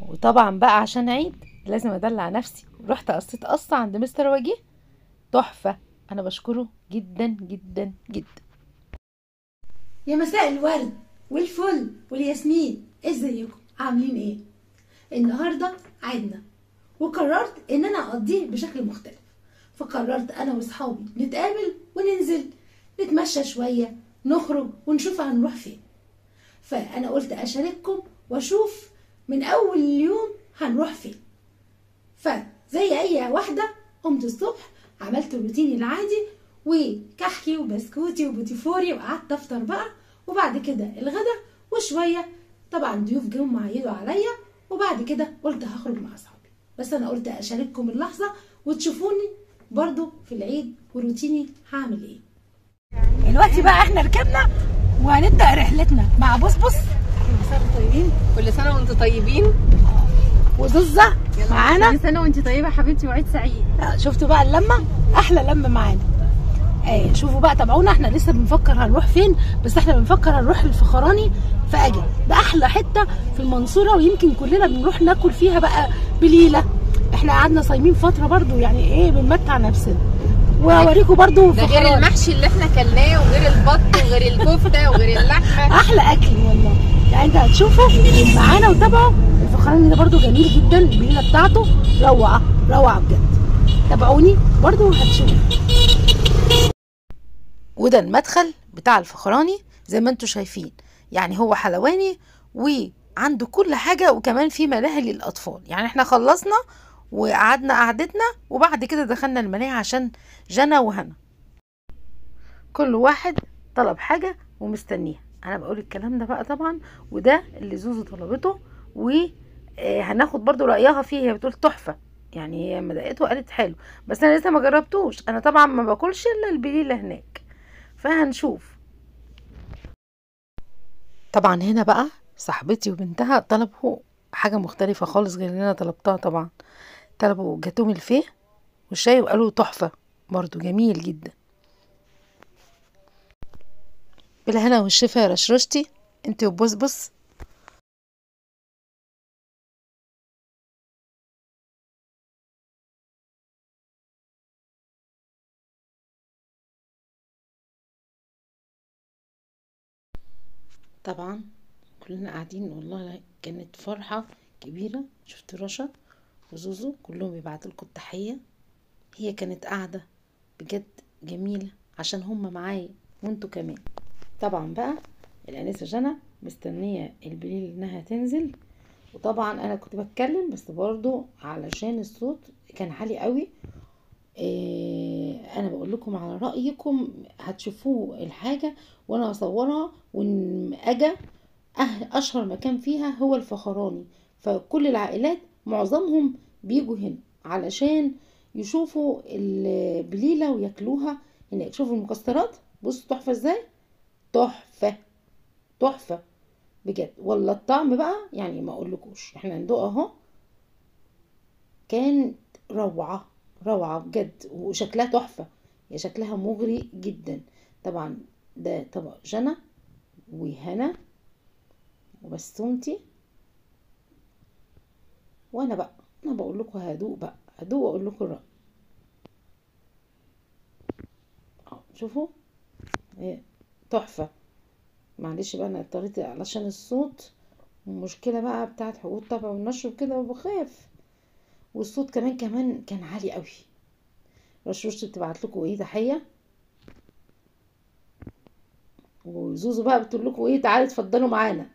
وطبعا بقى عشان عيد لازم ادلع نفسي، رحت قصيت قصه عند مستر وجيه تحفه. انا بشكره جدا جدا جدا. يا مساء الورد والفل والياسمين، ازيكم عاملين ايه؟ النهارده عيدنا وقررت ان انا اقضيه بشكل مختلف، فقررت انا واصحابي نتقابل وننزل نتمشى شويه، نخرج ونشوف هنروح فين. فانا قلت اشارككم واشوف من اول اليوم هنروح فين. فزي اي واحده قمت الصبح عملت روتيني العادي وكحكي وبسكوتي وبوتيفوري وقعدت افطر بقى، وبعد كده الغدا وشويه طبعا ضيوف جم عيدوا عليا، وبعد كده قلت هخرج مع اصحابي. بس انا قلت اشارككم اللحظه وتشوفوني برضو في العيد وروتيني هعمل ايه. دلوقتي بقى احنا ركبنا وهنبدا رحلتنا مع بصبص. كل سنه وانتم طيبين. كل سنه وانتم طيبين. وزوزه معانا. كل سنه وانتم طيبه حبيبتي وعيد سعيد. شفتوا بقى اللمه، احلى لمه معانا. شوفوا بقى تابعونا، احنا لسه بنفكر هنروح فين، بس احنا بنفكر هنروح الفخراني في اجل، ده احلى حته في المنصوره، ويمكن كلنا بنروح ناكل فيها بقى بليله. احنا قعدنا صايمين فتره برضو، يعني ايه بنمتع نفسنا. واوريكم برضو ده غير المحشي اللي احنا كلناه وغير البط وغير الكفته وغير اللحمه. احلى اكل والله. يعني انت هتشوفوا معانا وتابعوا الفخراني ده برضو جميل جدا، البليله بتاعته روعه روعه بجد. تابعوني برضو هتشوفوا. وده المدخل بتاع الفخراني زي ما انتم شايفين، يعني هو حلواني وعنده كل حاجة، وكمان في ملاهي للأطفال. يعني احنا خلصنا وقعدنا قعدتنا وبعد كده دخلنا الملاهي عشان جنى وهنا كل واحد طلب حاجة ومستنيها. انا بقول الكلام ده بقى طبعا، وده اللي زوزو طلبته، وهناخد برضو رأيها فيه. هي بتقول تحفة، يعني هي لما دقته قالت حلو، بس انا لسه ما جربتوش. انا طبعا ما باكلش الا البليلة هناك، فهنشوف. طبعا هنا بقى صاحبتي وبنتها طلبوا حاجة مختلفة خالص غير اللي انا طلبتها. طبعا طلبوا جاتوه ملفيه والشاي، وقالوا تحفة برضو جميل جدا. بالهنا والشفا يا رشرشتي انتي وبصبص. طبعا كلنا قاعدين، والله كانت فرحة كبيرة. شفت رشا وزوزو كلهم بيبعتوا لكم التحية. هي كانت قاعدة بجد جميلة عشان هم معايا وانتوا كمان. طبعا بقى الانسة جنى مستنية البليل انها تنزل، وطبعا انا كنت بتكلم بس برضو علشان الصوت كان عالي قوي. انا بقول لكم على رأيكم، هتشوفوه الحاجة وانا هصورها. وان اجا اشهر مكان فيها هو الفخراني، فكل العائلات معظمهم بيجوا هنا علشان يشوفوا البليلة وياكلوها هناك. شوفوا المكسرات، بصوا تحفة ازاي، تحفة تحفة بجد. ولا الطعم بقى يعني ما اقولكوش، احنا ندوق اهو. كانت روعة روعة بجد، وشكلها تحفة، هي شكلها مغري جدا. طبعا ده طبق جنى وهنا وبسونتي، وانا بقى انا بقول لكم هدوق بقى، هدوق واقول لكم الرأي. شوفوا هي تحفة. معلش بقى انا اضطريت علشان الصوت، المشكلة بقى بتاعت حقوق الطبع والنشر وكده، وبخاف. والصوت كمان كان عالي قوي. رشوش بتبعت لكم ايه تحية، وزوزو بقى بتقول لكم ايه تعالوا اتفضلوا معانا.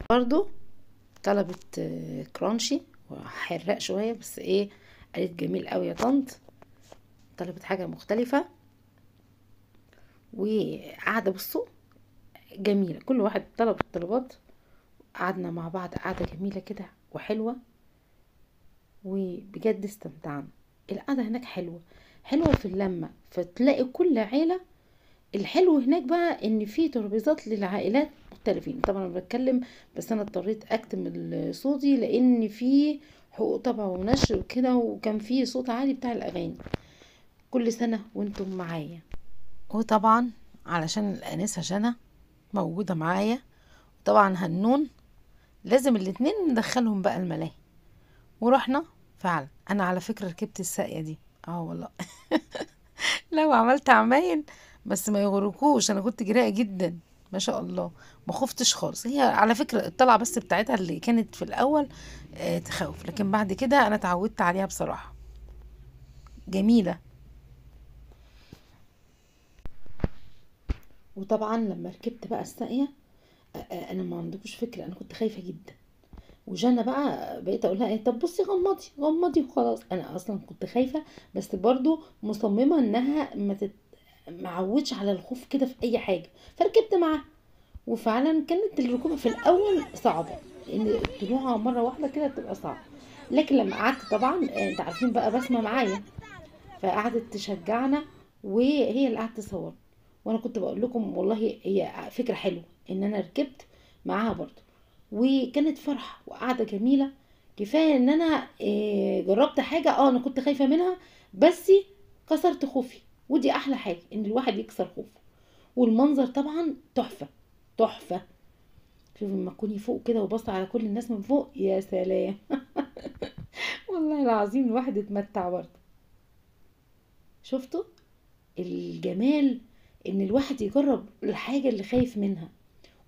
برضو طلبت كرانشي وحراق شوية، بس ايه قالت جميل قوي يا طنط. طلبت حاجة مختلفة وقاعدة بصوا جميلة، كل واحد طلب الطلبات. قعدنا مع بعض قعدة جميلة كده وحلوة، وبجد استمتعنا. القعدة هناك حلوة حلوة في اللمة، فتلاقي كل عيلة. الحلو هناك بقى ان في ترابيزات للعائلات مختلفين. طبعا انا بتكلم بس انا اضطريت اكتم صوتي لان في حقوق طبع ونشر وكده، وكان في صوت عالي بتاع الاغاني. كل سنة وانتم معايا. وطبعا علشان الانسة جنى موجودة معايا، طبعا هنون لازم الاتنين ندخلهم بقى الملاهي. ورحنا فعلا. انا على فكرة ركبت الساقية دي، والله. لو عملت عمايل بس ما يغركوش، انا كنت جريئة جدا ما شاء الله، ما خفتش خالص. هي على فكرة الطلعة بس بتاعتها اللي كانت في الاول تخوف، لكن بعد كده انا اتعودت عليها بصراحة، جميلة. وطبعا لما ركبت بقى الساقية انا ما عندكوش فكرة، انا كنت خايفة جدا. وجانا بقى بقيت اقول لها طب بصي غمضي غمضي وخلاص. انا اصلا كنت خايفة، بس برضو مصممة انها ما عودش على الخوف كده في اي حاجة، فركبت معاها. وفعلا كانت الركوبة في الاول صعبة، لان الطلوعة مرة واحدة كده بتبقى صعبة. لكن لما قعدت طبعا انت عارفين بقى بسمة معايا، فقعدت تشجعنا وهي اللي قعدت تصور. وانا كنت بقول لكم والله هي فكرة حلوة ان انا ركبت معاها برضو، وكانت فرحة وقعدة جميلة. كفاية ان انا جربت حاجة انا كنت خايفة منها، بس كسرت خوفي، ودي احلى حاجة ان الواحد يكسر خوفه. والمنظر طبعا تحفة تحفة. شوفي لما تكوني فوق كده وبص على كل الناس من فوق، يا سلام. والله العظيم الواحد اتمتع برضه. شفتوا الجمال ان الواحد يجرب الحاجة اللي خايف منها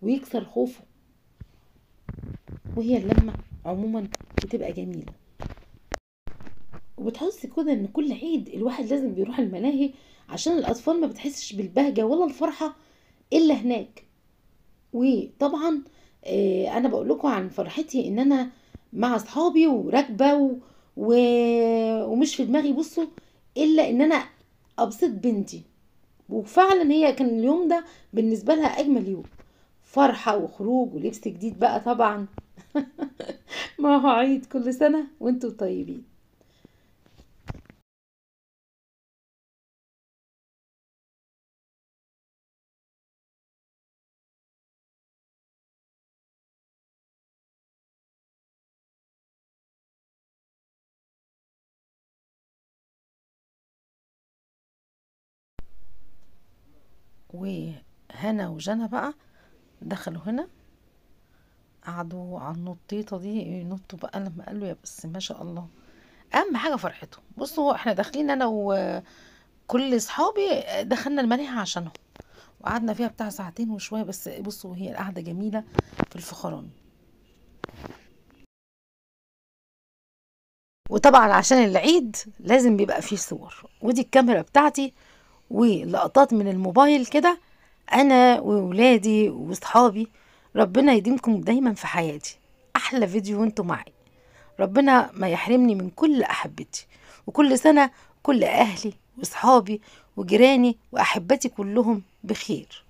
ويكسر خوفه، وهي اللمة عموما بتبقى جميلة. وبتحس كده ان كل عيد الواحد لازم بيروح الملاهي، عشان الاطفال ما بتحسش بالبهجة ولا الفرحة الا هناك. وطبعا انا بقول لكم عن فرحتي ان انا مع اصحابي وراكبه ومش في دماغي بصوا الا ان انا ابسط بنتي. وفعلا هي كان اليوم ده بالنسبه لها اجمل يوم، فرحه وخروج ولبس جديد بقى طبعا. ما هو عيد كل سنه وانتم طيبين. وهنا وجنى بقى دخلوا هنا، قعدوا على النطيطه دي ينطوا بقى لما قالوا يا بس ما شاء الله. اهم حاجه فرحتهم. بصوا احنا داخلين انا وكل اصحابي دخلنا الملاهي عشانهم، وقعدنا فيها بتاع ساعتين وشويه. بس بصوا هي القعده جميله في الفخراني. وطبعا عشان العيد لازم بيبقى فيه صور، ودي الكاميرا بتاعتي ولقطات من الموبايل كده، انا وولادي واصحابي. ربنا يديمكم دايما في حياتي، احلى فيديو وانتم معي. ربنا ما يحرمني من كل احبتي، وكل سنة كل اهلي واصحابي وجيراني واحبتي كلهم بخير.